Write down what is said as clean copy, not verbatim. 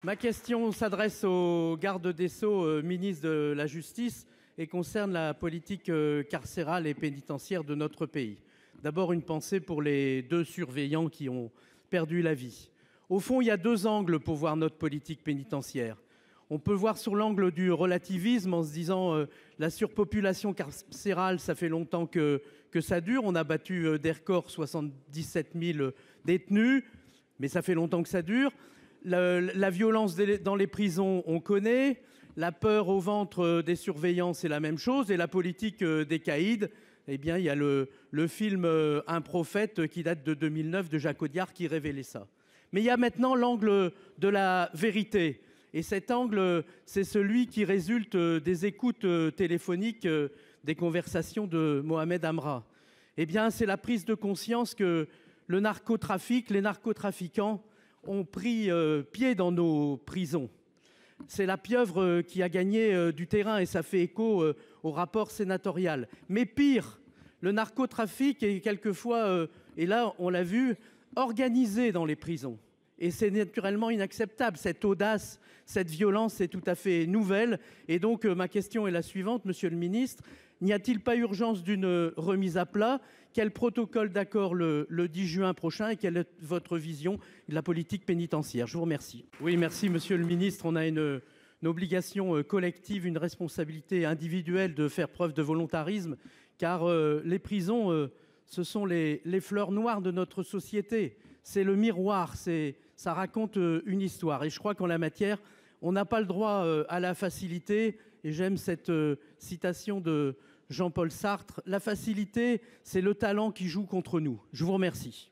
Ma question s'adresse au garde des Sceaux, ministre de la Justice, et concerne la politique carcérale et pénitentiaire de notre pays. D'abord, une pensée pour les 2 surveillants qui ont perdu la vie. Au fond, il y a 2 angles pour voir notre politique pénitentiaire. On peut voir sur l'angle du relativisme en se disant la surpopulation carcérale, ça fait longtemps que ça dure. On a battu des records, 77 000 détenus, mais ça fait longtemps que ça dure. La violence dans les prisons, on connaît. La peur au ventre des surveillants, c'est la même chose. Et la politique des caïds, eh bien, il y a le film Un prophète qui date de 2009 de Jacques Audiard qui révélait ça. Mais il y a maintenant l'angle de la vérité. Et cet angle, c'est celui qui résulte des écoutes téléphoniques des conversations de Mohamed Amra. Eh bien, c'est la prise de conscience que le narcotrafic, les narcotrafiquants ont pris pied dans nos prisons. C'est la pieuvre qui a gagné du terrain et ça fait écho au rapport sénatorial. Mais pire, le narcotrafic est quelquefois, et là on l'a vu, organisé dans les prisons. Et c'est naturellement inacceptable. Cette audace, cette violence est tout à fait nouvelle. Et donc ma question est la suivante, monsieur le ministre. N'y a-t-il pas urgence d'une remise à plat ? Quel protocole d'accord le 10 juin prochain et quelle est votre vision de la politique pénitentiaire ? Je vous remercie. Oui, merci monsieur le ministre. On a une obligation collective, une responsabilité individuelle de faire preuve de volontarisme, car les prisons, ce sont les fleurs noires de notre société. C'est le miroir, ça raconte une histoire. Et je crois qu'en la matière, on n'a pas le droit à la facilité. Et j'aime cette citation de Jean-Paul Sartre. La facilité, c'est le talent qui joue contre nous. Je vous remercie.